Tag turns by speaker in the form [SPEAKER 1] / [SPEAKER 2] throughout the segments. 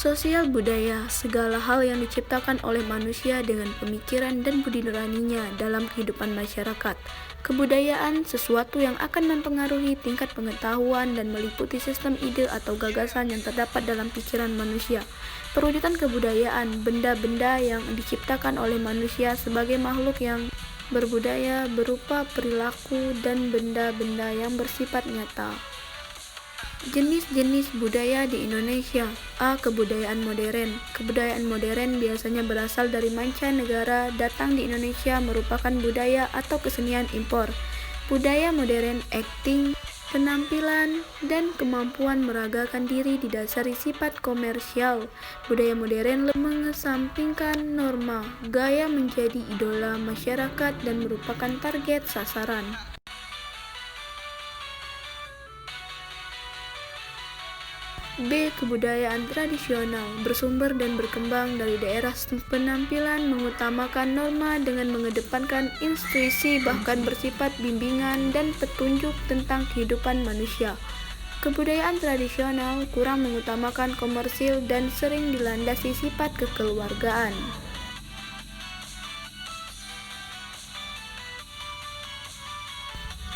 [SPEAKER 1] Sosial budaya, segala hal yang diciptakan oleh manusia dengan pemikiran dan budi nuraninya dalam kehidupan masyarakat. Kebudayaan, sesuatu yang akan mempengaruhi tingkat pengetahuan dan meliputi sistem ide atau gagasan yang terdapat dalam pikiran manusia. Perwujudan kebudayaan, benda-benda yang diciptakan oleh manusia sebagai makhluk yang berbudaya berupa perilaku dan benda-benda yang bersifat nyata. Jenis-jenis budaya di Indonesia. A. Kebudayaan modern. Kebudayaan modern biasanya berasal dari mancanegara, datang di Indonesia merupakan budaya atau kesenian impor. Budaya modern, acting, penampilan, dan kemampuan meragakan diri didasari sifat komersial. Budaya modern mengesampingkan norma, gaya menjadi idola masyarakat dan merupakan target sasaran. B. Kebudayaan tradisional, bersumber dan berkembang dari daerah penampilan mengutamakan norma dengan mengedepankan intuisi bahkan bersifat bimbingan dan petunjuk tentang kehidupan manusia. Kebudayaan tradisional kurang mengutamakan komersil dan sering dilandasi sifat kekeluargaan.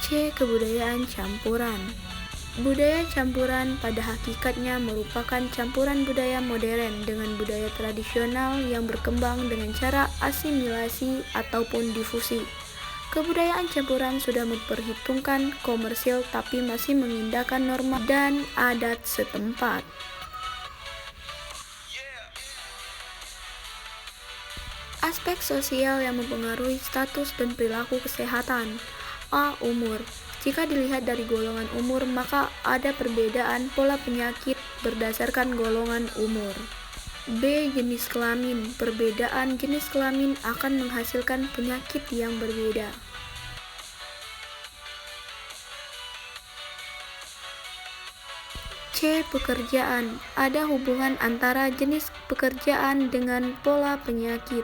[SPEAKER 1] C. Kebudayaan campuran. Budaya campuran pada hakikatnya merupakan campuran budaya modern dengan budaya tradisional yang berkembang dengan cara asimilasi ataupun difusi. Kebudayaan campuran sudah memperhitungkan komersil tapi masih mengindahkan norma dan adat setempat. Aspek sosial yang mempengaruhi status dan perilaku kesehatan. A. Umur. Jika dilihat dari golongan umur, maka ada perbedaan pola penyakit berdasarkan golongan umur. B. Jenis kelamin. Perbedaan jenis kelamin akan menghasilkan penyakit yang berbeda. C. Pekerjaan. Ada hubungan antara jenis pekerjaan dengan pola penyakit.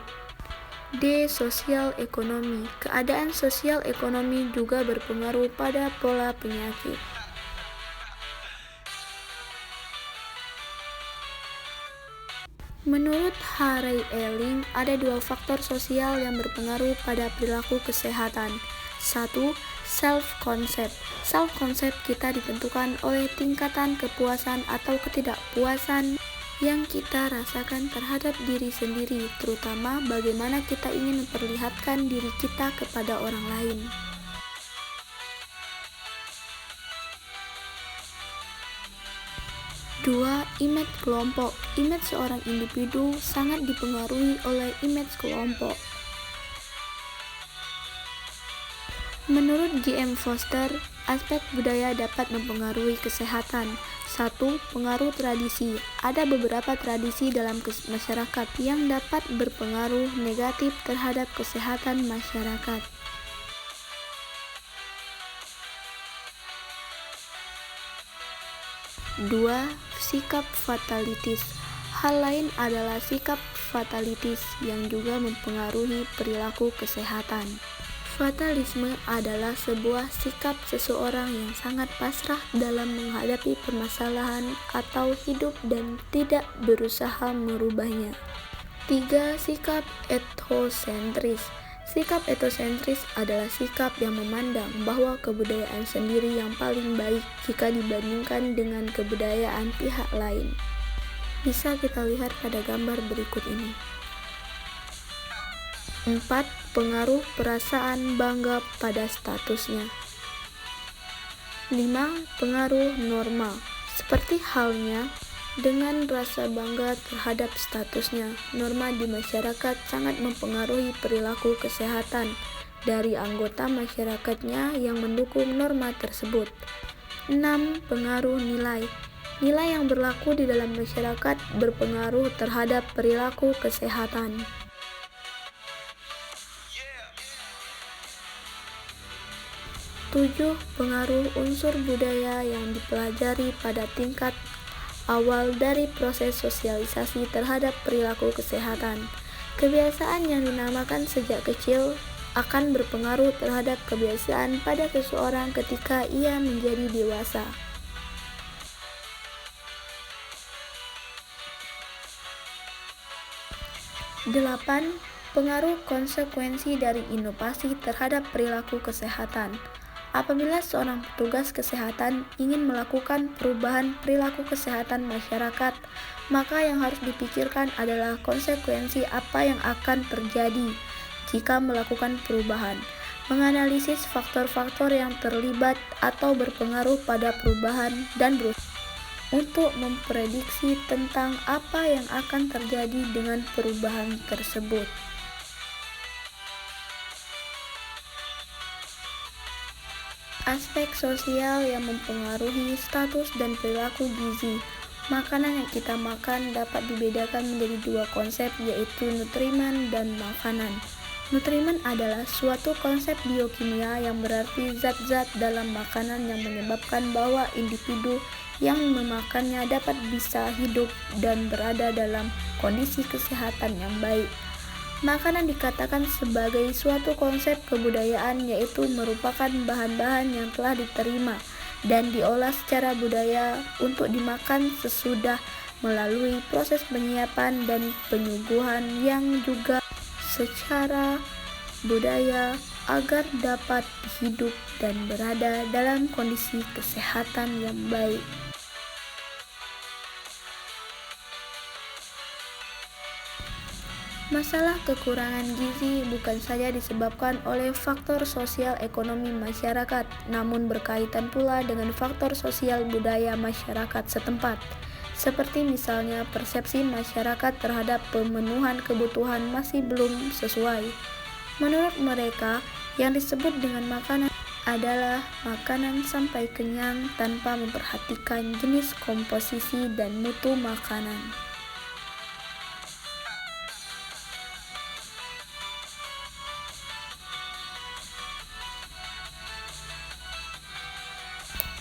[SPEAKER 1] D. Sosial ekonomi. Keadaan sosial ekonomi juga berpengaruh pada pola penyakit. Menurut Harry Elling, ada dua faktor sosial yang berpengaruh pada perilaku kesehatan. 1. Self-concept. Self-concept kita ditentukan oleh tingkatan kepuasan atau ketidakpuasan yang kita rasakan terhadap diri sendiri, terutama bagaimana kita ingin memperlihatkan diri kita kepada orang lain. 2. Image kelompok. Image seorang individu sangat dipengaruhi oleh image kelompok. Menurut J.M. Foster, aspek budaya dapat mempengaruhi kesehatan. 1. Pengaruh tradisi. Ada beberapa tradisi dalam masyarakat yang dapat berpengaruh negatif terhadap kesehatan masyarakat. 2. Sikap fatalitis. Hal lain adalah sikap fatalitis yang juga mempengaruhi perilaku kesehatan. Fatalisme adalah sebuah sikap seseorang yang sangat pasrah dalam menghadapi permasalahan atau hidup dan tidak berusaha merubahnya. 3. Sikap etosentris. Sikap etosentris adalah sikap yang memandang bahwa kebudayaan sendiri yang paling baik jika dibandingkan dengan kebudayaan pihak lain. Bisa kita lihat pada gambar berikut ini. 4. Pengaruh perasaan bangga pada statusnya. 5. Pengaruh norma. Seperti halnya dengan rasa bangga terhadap statusnya, norma di masyarakat sangat mempengaruhi perilaku kesehatan dari anggota masyarakatnya yang mendukung norma tersebut. 6. Pengaruh nilai. Nilai yang berlaku di dalam masyarakat berpengaruh terhadap perilaku kesehatan. 7. Pengaruh unsur budaya yang dipelajari pada tingkat awal dari proses sosialisasi terhadap perilaku kesehatan. Kebiasaan yang dinamakan sejak kecil akan berpengaruh terhadap kebiasaan pada seseorang ketika ia menjadi dewasa. 8. Pengaruh konsekuensi dari inovasi terhadap perilaku kesehatan. Apabila seorang petugas kesehatan ingin melakukan perubahan perilaku kesehatan masyarakat, maka yang harus dipikirkan adalah konsekuensi apa yang akan terjadi jika melakukan perubahan. Menganalisis faktor-faktor yang terlibat atau berpengaruh pada perubahan dan berusaha untuk memprediksi tentang apa yang akan terjadi dengan perubahan tersebut. Aspek sosial yang mempengaruhi status dan perilaku gizi. Makanan yang kita makan dapat dibedakan menjadi dua konsep, yaitu nutrimen dan makanan. Nutrimen adalah suatu konsep biokimia yang berarti zat-zat dalam makanan yang menyebabkan bahwa individu yang memakannya dapat bisa hidup dan berada dalam kondisi kesehatan yang baik. Makanan dikatakan sebagai suatu konsep kebudayaan, yaitu merupakan bahan-bahan yang telah diterima dan diolah secara budaya untuk dimakan sesudah melalui proses penyiapan dan penyuguhan yang juga secara budaya agar dapat hidup dan berada dalam kondisi kesehatan yang baik. Masalah kekurangan gizi bukan saja disebabkan oleh faktor sosial ekonomi masyarakat, namun berkaitan pula dengan faktor sosial budaya masyarakat setempat, seperti misalnya persepsi masyarakat terhadap pemenuhan kebutuhan masih belum sesuai. Menurut mereka, yang disebut dengan makanan adalah makanan sampai kenyang tanpa memperhatikan jenis, komposisi, dan mutu makanan.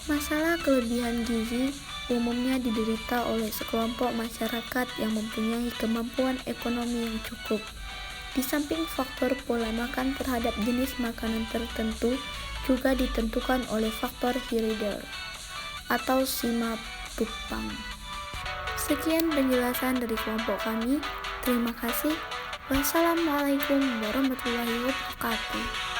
[SPEAKER 1] Masalah kelebihan gizi umumnya diderita oleh sekelompok masyarakat yang mempunyai kemampuan ekonomi yang cukup. Di samping faktor pola makan terhadap jenis makanan tertentu juga ditentukan oleh faktor Hierarchy atau Simapukpang. Sekian penjelasan dari kelompok kami. Terima kasih. Wassalamualaikum warahmatullahi wabarakatuh.